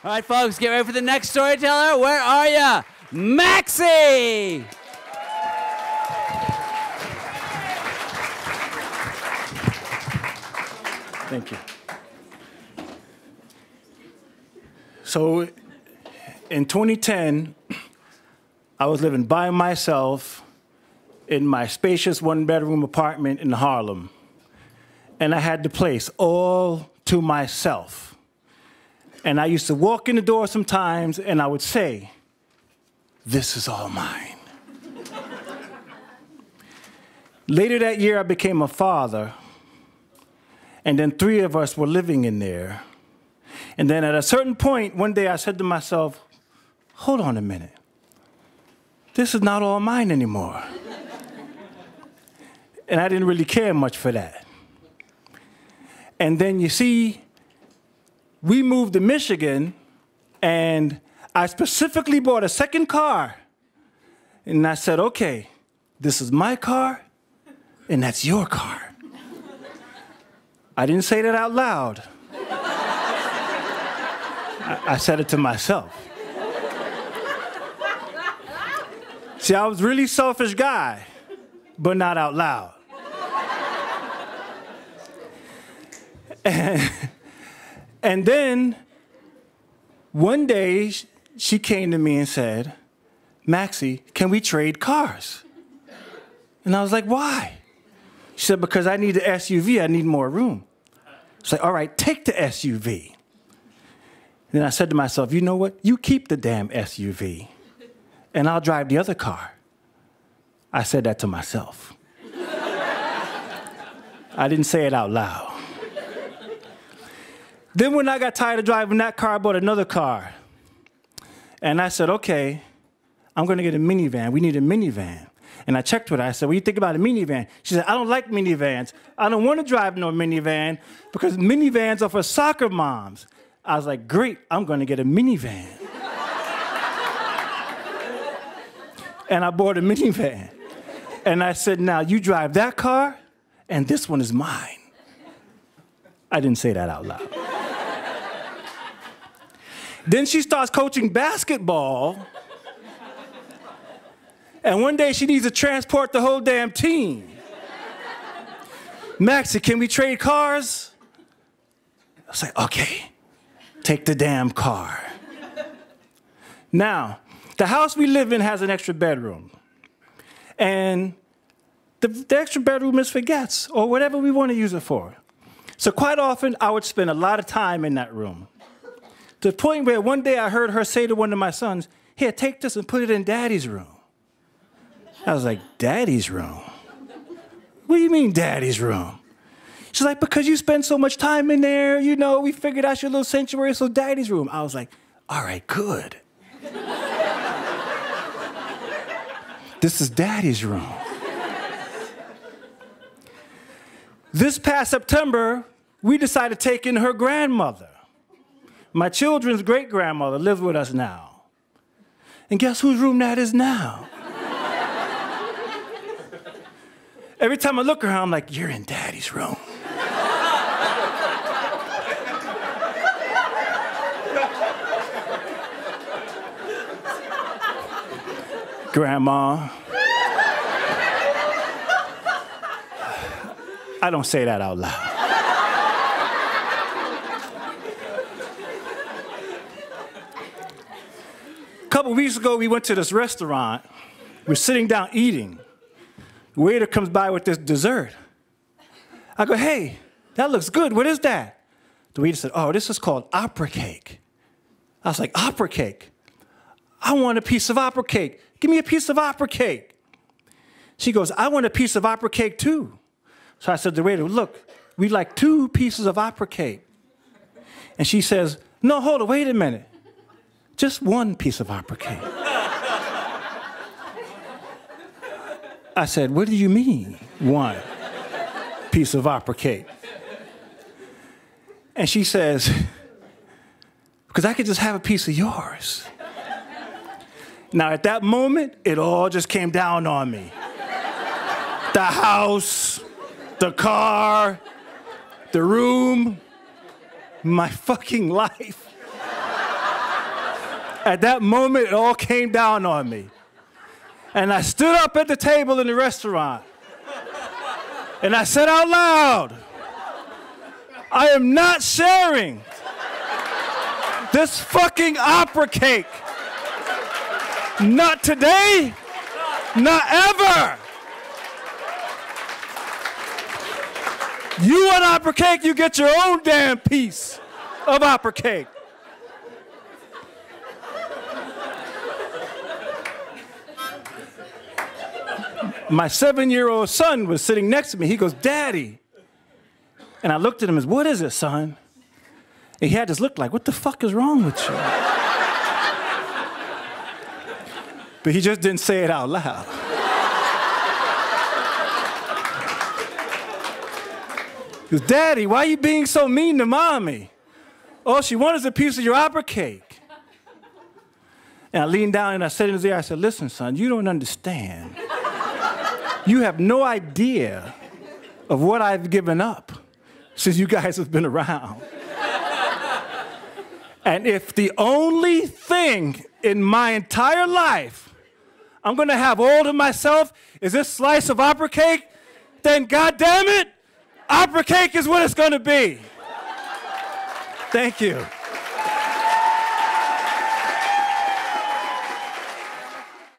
All right, folks, get ready for the next storyteller. Where are ya? Maxie! Thank you. So, in 2010, I was living by myself in my spacious one-bedroom apartment in Harlem. And I had the place all to myself. And I used to walk in the door sometimes and I would say, "This is all mine." Later that year, I became a father. And then 3 of us were living in there. And then at a certain point, one day I said to myself, hold on a minute. This is not all mine anymore. And I didn't really care much for that. And then you see, we moved to Michigan, and I specifically bought a second car. And I said, okay, this is my car, and that's your car. I didn't say that out loud. I said it to myself. See, I was a really selfish guy, but not out loud. And then one day she came to me and said, "Maxie, can we trade cars?" And I was like, "Why?" She said, "Because I need the SUV, I need more room." I was like, "All right, take the SUV." Then I said to myself, you know what? You keep the damn SUV, and I'll drive the other car. I said that to myself. I didn't say it out loud. Then when I got tired of driving that car, I bought another car. And I said, okay, I'm going to get a minivan. We need a minivan. And I checked with her. I said, what do you think about a minivan? She said, I don't like minivans. I don't want to drive no minivan because minivans are for soccer moms. I was like, great, I'm going to get a minivan. And I bought a minivan. And I said, now you drive that car, and this one is mine. I didn't say that out loud. Then she starts coaching basketball. And one day she needs to transport the whole damn team. Maxie, can we trade cars? I was like, okay, take the damn car. Now, the house we live in has an extra bedroom. And the extra bedroom is for guests or whatever we want to use it for. So quite often, I would spend a lot of time in that room. To the point where one day I heard her say to one of my sons, here, take this and put it in Daddy's room. I was like, Daddy's room? What do you mean, Daddy's room? She's like, because you spend so much time in there, you know, we figured out your little sanctuary, so Daddy's room. I was like, all right, good. This is Daddy's room. This past September, we decided to take in her grandmother. My children's great-grandmother lives with us now. And guess whose room that is now? Every time I look at her, I'm like, you're in Daddy's room. Grandma. I don't say that out loud. A couple weeks ago, we went to this restaurant. We're sitting down eating. The waiter comes by with this dessert. I go, hey, that looks good. What is that? The waiter said, oh, this is called opera cake. I was like, opera cake? I want a piece of opera cake. Give me a piece of opera cake. She goes, I want a piece of opera cake too. So I said to the waiter, look, we'd like 2 pieces of opera cake. And she says, no, hold on, wait a minute. Just 1 piece of opera cake. I said, what do you mean, 1 piece of opera cake? And she says, because I could just have a piece of yours. Now, at that moment, it all just came down on me. The house, the car, the room, my fucking life. At that moment, it all came down on me. And I stood up at the table in the restaurant. And I said out loud, I am not sharing this fucking opera cake. Not today, not ever. You want opera cake, you get your own damn piece of opera cake. My 7-year-old son was sitting next to me. He goes, Daddy. And I looked at him and said, what is it, son? And he had this look like, what the fuck is wrong with you? But he just didn't say it out loud. He goes, Daddy, why are you being so mean to Mommy? All she wanted is a piece of your opera cake. And I leaned down and I said in his ear, I said, listen, son, you don't understand. You have no idea of what I've given up since you guys have been around. And if the only thing in my entire life I'm gonna have all to myself is this slice of opera cake, then goddamn it, opera cake is what it's gonna be. Thank you.